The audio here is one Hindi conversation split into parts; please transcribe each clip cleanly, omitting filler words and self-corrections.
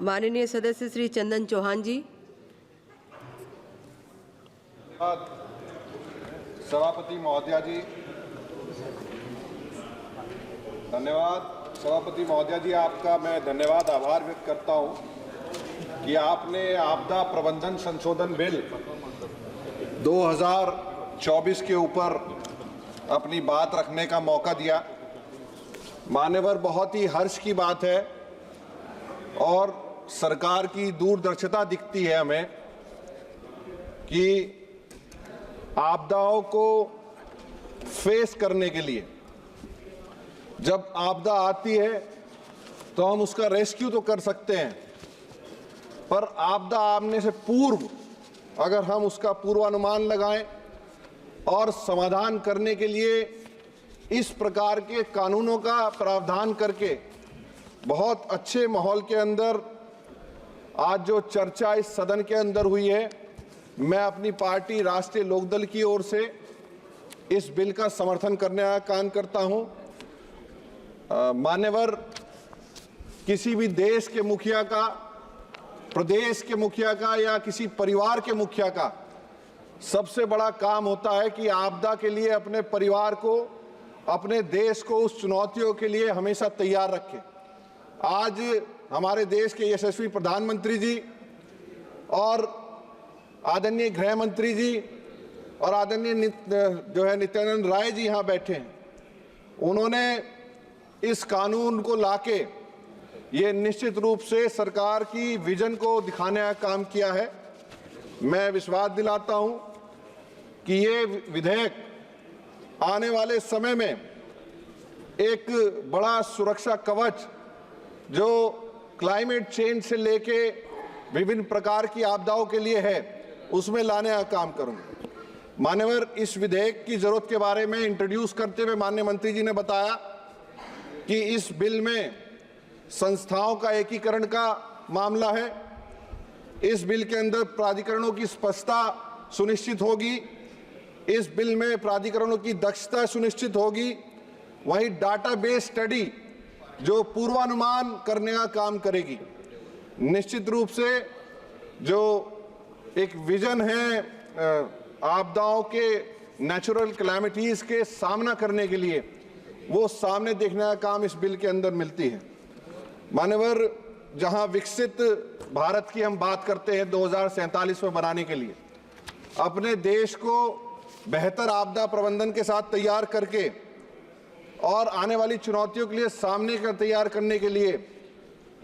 माननीय सदस्य श्री चंदन चौहान जी। सभापति महोदया जी, धन्यवाद। सभापति महोदया जी, आपका मैं धन्यवाद आभार व्यक्त करता हूं कि आपने आपदा प्रबंधन संशोधन बिल 2024 के ऊपर अपनी बात रखने का मौका दिया। मान्यवर, बहुत ही हर्ष की बात है और सरकार की दूरदर्शिता दिखती है हमें कि आपदाओं को फेस करने के लिए जब आपदा आती है तो हम उसका रेस्क्यू तो कर सकते हैं, पर आपदा आने से पूर्व अगर हम उसका पूर्वानुमान लगाएं और समाधान करने के लिए इस प्रकार के कानूनों का प्रावधान करके बहुत अच्छे माहौल के अंदर आज जो चर्चा इस सदन के अंदर हुई है, मैं अपनी पार्टी राष्ट्रीय लोकदल की ओर से इस बिल का समर्थन करने का काम करता हूं। मान्यवर, किसी भी देश के मुखिया का, प्रदेश के मुखिया का या किसी परिवार के मुखिया का सबसे बड़ा काम होता है कि आपदा के लिए अपने परिवार को, अपने देश को उस चुनौतियों के लिए हमेशा तैयार रखें। आज हमारे देश के यशस्वी प्रधानमंत्री जी और आदरणीय गृह मंत्री जी और आदरणीय नित्यानंद राय जी यहाँ बैठे हैं। उन्होंने इस कानून को लाके ये निश्चित रूप से सरकार की विजन को दिखाने का काम किया है। मैं विश्वास दिलाता हूँ कि ये विधेयक आने वाले समय में एक बड़ा सुरक्षा कवच जो क्लाइमेट चेंज से लेके विभिन्न प्रकार की आपदाओं के लिए है, उसमें लाने का काम करूंगा। मान्यवर, इस विधेयक की जरूरत के बारे में इंट्रोड्यूस करते हुए माननीय मंत्री जी ने बताया कि इस बिल में संस्थाओं का एकीकरण का मामला है। इस बिल के अंदर प्राधिकरणों की स्पष्टता सुनिश्चित होगी। इस बिल में प्राधिकरणों की दक्षता सुनिश्चित होगी। वहीं डाटाबेस स्टडी जो पूर्वानुमान करने का काम करेगी। निश्चित रूप से जो एक विजन है आपदाओं के, नेचुरल कैलामिटीज के सामना करने के लिए, वो सामने देखने का काम इस बिल के अंदर मिलती है। मान्यवर, जहां विकसित भारत की हम बात करते हैं 2047 में बनाने के लिए, अपने देश को बेहतर आपदा प्रबंधन के साथ तैयार करके और आने वाली चुनौतियों के लिए सामने का तैयार करने के लिए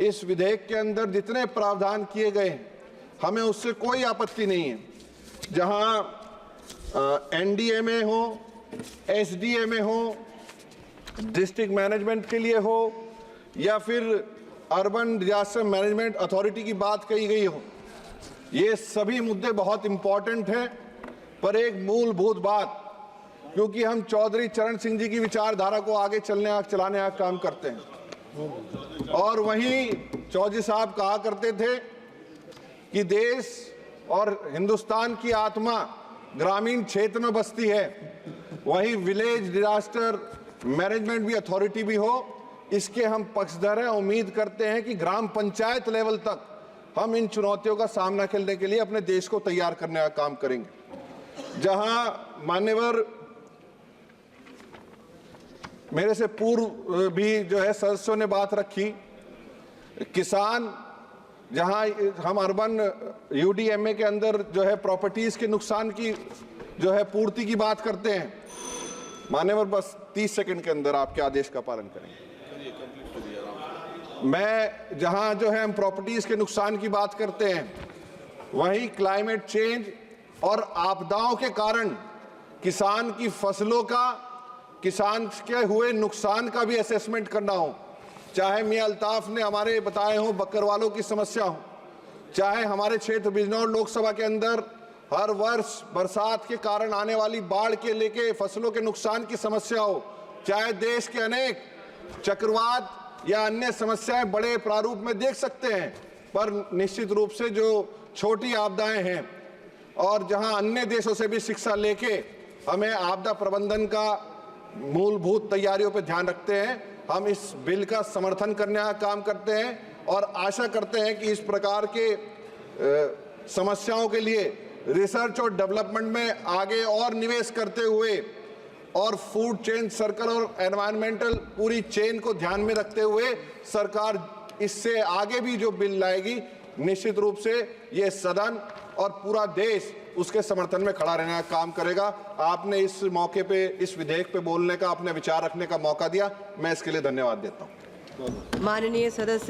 इस विधेयक के अंदर जितने प्रावधान किए गए हैं, हमें उससे कोई आपत्ति नहीं है। जहां एनडीएमए हो, एसडीएमए हो, डिस्ट्रिक्ट मैनेजमेंट के लिए हो या फिर अर्बन डिजास्टर मैनेजमेंट अथॉरिटी की बात कही गई हो, ये सभी मुद्दे बहुत इंपॉर्टेंट हैं। पर एक मूलभूत बात, क्योंकि हम चौधरी चरण सिंह जी की विचारधारा को आगे चलाने का काम करते हैं और वहीं चौधरी साहब कहा करते थे कि देश और हिंदुस्तान की आत्मा ग्रामीण क्षेत्र में बसती है, वहीं विलेज डिजास्टर मैनेजमेंट भी अथॉरिटी भी हो। इसके हम पक्षधर हैं। उम्मीद करते हैं कि ग्राम पंचायत लेवल तक हम इन चुनौतियों का सामना करने के लिए अपने देश को तैयार करने का काम करेंगे। जहां मान्यवर मेरे से पूर्व भी जो है सदस्यों ने बात रखी, किसान, जहां हम अर्बन यूडीएमए के अंदर जो है प्रॉपर्टीज के नुकसान की जो है पूर्ति की बात करते हैं। मान्यवर, बस 30 सेकंड के अंदर आपके आदेश का पालन करेंगे। मैं जहां जो है हम प्रॉपर्टीज के नुकसान की बात करते हैं, वहीं क्लाइमेट चेंज और आपदाओं के कारण किसान की फसलों का, किसान के हुए नुकसान का भी असेसमेंट करना हो, चाहे मियां अल्ताफ ने हमारे बताए हो बकरवालों की समस्या हो, चाहे हमारे क्षेत्र बिजनौर लोकसभा के अंदर हर वर्ष बरसात के कारण आने वाली बाढ़ के लेके फसलों के नुकसान की समस्या हो, चाहे देश के अनेक चक्रवात या अन्य समस्याएं बड़े प्रारूप में देख सकते हैं, पर निश्चित रूप से जो छोटी आपदाएं हैं और जहां अन्य देशों से भी शिक्षा लेके हमें आपदा प्रबंधन का मूलभूत तैयारियों पर ध्यान रखते हैं, हम इस बिल का समर्थन करने का काम करते हैं। और आशा करते हैं कि इस प्रकार के समस्याओं के लिए रिसर्च और डेवलपमेंट में आगे और निवेश करते हुए और फूड चेन सर्कल और एनवायरमेंटल पूरी चेन को ध्यान में रखते हुए सरकार इससे आगे भी जो बिल लाएगी, निश्चित रूप से ये सदन और पूरा देश उसके समर्थन में खड़ा रहने का काम करेगा। आपने इस मौके पे, इस विधेयक पे बोलने का, अपने विचार रखने का मौका दिया, मैं इसके लिए धन्यवाद देता हूं। माननीय सदस्य